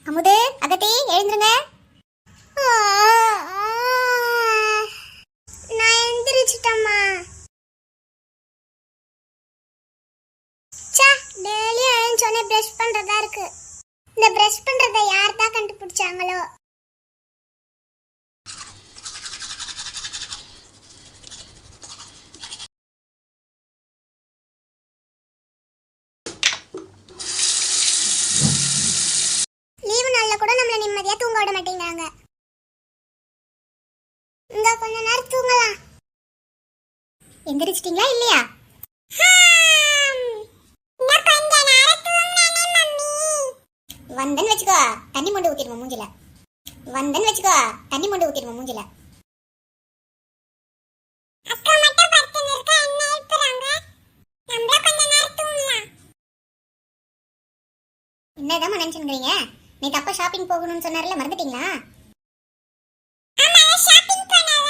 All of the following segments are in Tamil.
அமுது, அகத்தி, எழுந்துருங்க. நான் எந்திரிச்சிட்டம்மா. டெய்லி எழுந்தோடனே பிரஷ் பண்றதா இருக்கு. இந்த பிரஷ் பண்றதை யார் தான் கண்டுபிடிச்சாங்களோ? லீவு நாள்ல கூட நம்மள நிம்மதியா தூங்க விட மாட்டேங்கிறாங்க. இந்த கொஞ்ச நேரம் தூங்கலாம். எந்திரிச்சிட்டீங்களா இல்லையா? வந்தன் வச்சுக்கோ, தண்ணி மொண்டு ஊத்திடுவோம் மூஞ்சில. வந்தன் வச்சுக்கோ, தண்ணி மொண்டு ஊத்திடுவோம் மூஞ்சில. அக்கா மட்டும் படுத்துன்னு இருக்கா, என்ன எழுப்புறாங்க? நம்மள கொஞ்ச நேரம் தூங்கலாம். என்னதான் நினைச்சுங்கறீங்க? நீ தப்பா ஷாப்பிங் போகணும்னு சொன்னார்ல, மறந்துட்டீங்களா? ஆமா, ஷாப்பிங் போனால.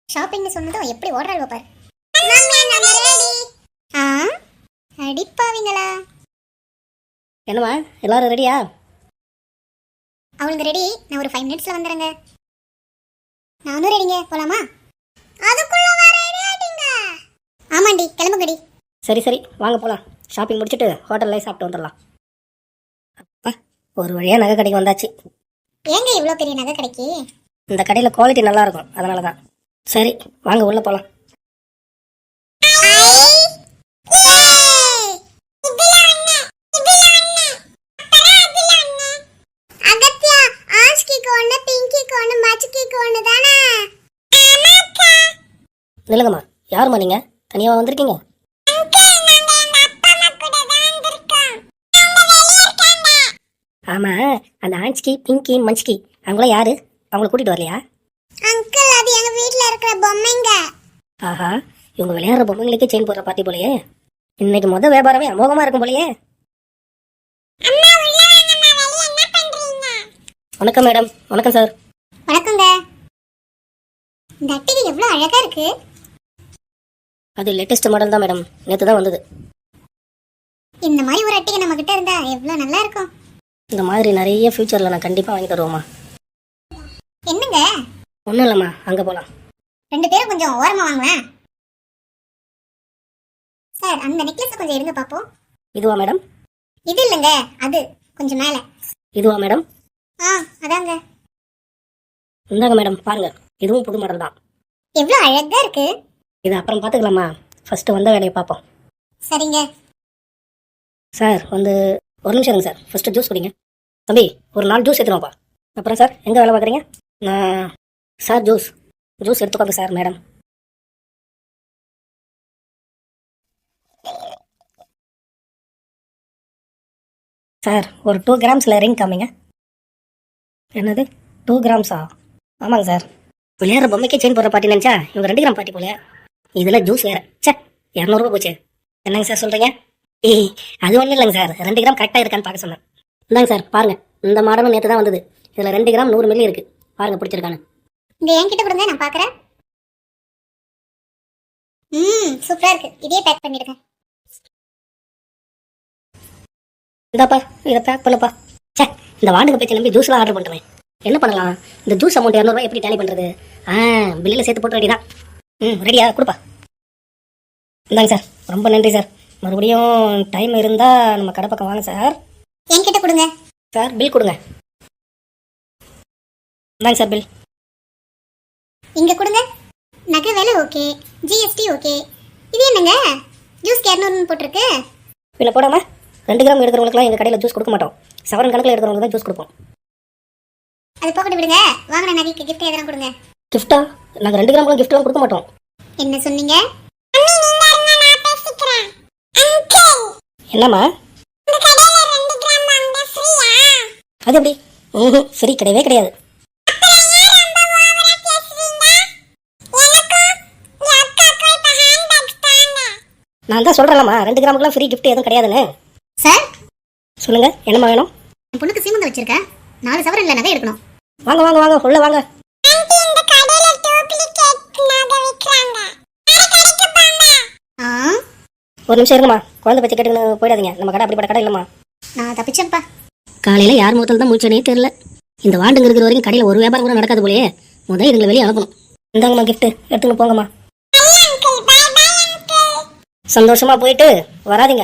ஷாப்பிங் சொன்னதும் எப்படி ஓடுறாள் பாரு. மம்மி நம்ம ரெடி. அடிப்பாவீங்களா? என்னம்மா எல்லாரும் ரெடியா? அவளுங்க ரெடி. நான் ஒரு 5 மினிட்ஸ்ல வந்துறேங்க. நானும் ரெடிங்க. போலாமா? அதுக்குள்ள வர ரெடி ஆடிங்க. ஆமாண்டி, கிளம்புங்கடி. சரி சரி வாங்க போலாம். ஷாப்பிங் முடிச்சிட்டு ஹோட்டல்ல சாப்பிட்டு வந்துடலாம். அப்பா, ஒரு வழியா நகை கடைக்கு வந்தாச்சு. ஏங்க இவ்வளோ பெரிய நகை கடைக்கு? இந்த கடையில் குவாலிட்டி நல்லா இருக்கும், அதனால தான். சரி வாங்க உள்ள போலாம். நில்லுங்கம்மா, யாரும்மா நீங்க? தனியாக வந்திருக்கீங்க? ஆமா, அந்த ஆன்ஸ்கி, பிங்கி, மஞ்ச்கி அவங்களாம் யாரு? அவங்கள கூட்டிட்டு வரலையா? அங்கிள், அது எங்க வீட்ல இருக்கிற பொம்மைங்க. ஆஹா, இவங்க விளையாடுற பொம்மைங்களுக்கே செயின் போடுற பார்ட்டி போலயே. இன்னைக்கு மொத வியாபாரமே அமோகமா இருக்கும் போலயே. வணக்கம் மேடம். வணக்கம் சார். வணக்கங்க. இந்த அட்டிகை எவ்வளவு அழகா இருக்கு. அது லேட்டஸ்ட் மாடல் தான் மேடம், நேற்று தான் வந்தது. இந்த மாதிரி ஒரு அட்டிகை நம்ம கிட்ட இருந்தா எவ்வளவு நல்லா இருக்கும். இந்த மாதிரி நிறைய ஃபியூச்சரில் நான் கண்டிப்பாக வாங்கி தருவோம்மா. என்னங்க? ஒன்றும் இல்லைம்மா, அங்கே போகலாம். 2 பேரும் கொஞ்சம் ஓரமா வாங்களேன். சார், அந்த நெக்லஸ் கொஞ்சம் எடுங்க பாப்போம். இதுவா மேடம்? இது இல்லைங்க, அது கொஞ்சம் மேலே. இதுவா மேடம்? அதாங்க. இந்தாங்க மேடம், பாருங்க, இதுவும் புது மாடல் தான். எவ்வளோ அழகா இருக்கு. இது அப்புறம் பார்த்துக்கலாமா, ஃபர்ஸ்ட் வந்த வேலையை பார்ப்போம். சரிங்க சார். வந்து ஒரு நிமிஷம் இருங்க சார், ஃபர்ஸ்ட் ஜூஸ் குடிங்க. தம்பி, ஒரு 4 ஜூஸ் எடுத்துருவோம்ப்பா. அப்புறம் சார், எங்கே வேலை பார்க்குறீங்க? நான் சார் ஜூஸ் எடுத்துக்கோங்க சார். மேடம், சார் ஒரு 2 கிராம்ஸில் ரிங் காமிங்க. என்னது 2 கிராம்ஸா? ஆமாங்க சார். விளையாடுற பொம்மைக்கே செயின் போடுற பாட்டி நினச்சா இவங்க 2 கிராம் பாட்டி போல. இதில் ஜூஸ் வேறு. சே, 200 ரூபா போச்சு. என்னங்க சார் சொல்கிறீங்க? அது ஒன்றும் இல்லைங்க சார், 2 கிராம் கரெக்டாக இருக்கான்னு பார்க்க சொன்னேன். இல்லைங்க சார், பாருங்கள், இந்த மாடலும் நேற்று தான் வந்தது. இதில் 2 கிராம் 100 மில்லி இருக்குது. பாருங்கள், பிடிச்சிருக்கானு. இந்த என்கிட்ட கொடுங்க, நான் பார்க்குறேன். சூப்பராக இருக்கு. இதே பேக் பண்ணிடுங்க. இதாப்பா, இதை பேக் பண்ணப்பா. சே, இந்த வாண்டுக்கு பேச்சு நம்பி ஜூஸ்லாம் ஆர்டர் பண்ணுறேன். என்ன பண்ணலாம்? இந்த ஜூஸ் அமௌண்ட் 200 ரூபாய் எப்படி டேலி பண்ணுறது? பில்லில் சேர்த்து போட்டு ரெடி தான். ரெடியா? கொடுப்பா. இந்தாங்க சார், ரொம்ப நன்றி சார். மறுபடியும் டைம் இருந்தால் நம்ம கடை பக்கம் வாங்க சார். என்கிட்ட கொடுங்க சார். பில் கொடுங்க. இந்தாங்க சார் பில். இங்கே கொடுங்க. நகை வேலை ஓகே, ஜிஎஸ்டி ஓகே. இது என்னங்க ஜூஸ் 200 போட்டிருக்கு? பின்ன போடாம 2 கிராம் எடுக்கிறவங்களுக்குலாம் எங்கள் கடையில் ஜூஸ் கொடுக்க மாட்டோம். சவரன் கணக்கில் எடுக்கிறவங்களுக்கு தான் ஜூஸ் கொடுப்போம். அது போக்கட்டு விடுங்க. வாங்கின நகைக்கு கிஃப்ட் எதனா கொடுங்க. கிஃப்டா? நாங்கள் 2 கிராம் கிஃப்ட்லாம் கொடுக்க மாட்டோம். என்ன சொன்னீங்க? என்னம்மா? அது எப்படி? சரி, கிடையவே கிடையாது. நான் தான் சொல்றேன்லம்மா, 2 கிராமுக்குலாம் ஃப்ரீ கிஃப்ட் எதுவும் கிடையாதுன்னு. சார் சொல்லுங்க, என்னம்மா வேணும்? என் பொண்ணுக்கு சீமந்தம் வச்சிருக்கேன். 4 சவரன்ல நகை எடுக்கணும். வாங்க வாங்க வாங்க, உள்ள வாங்க. ஒரு நிமிஷம் இருங்கம்மா, குழந்தை பச்சை கேட்டுன்னு போயிடாதீங்க. நம்ம கடை அப்படிப்பட்ட கடை இல்லைம்மா. நான் தப்பிச்சேன்ப்பா. காலையில் யார் முகத்தில் தான் முடிச்சனே தெரியல. இந்த வாண்டுங்க இருக்கிற வரைக்கும் கடையில் ஒரு வியாபாரம் கூட நடக்காது போலயே. முதல் இதுங்களை வெளியே அனுப்பணும். இந்தாங்கம்மா கிஃப்ட், எடுத்துன்னு போங்கம்மா. சந்தோஷமா போயிட்டு வராதீங்க.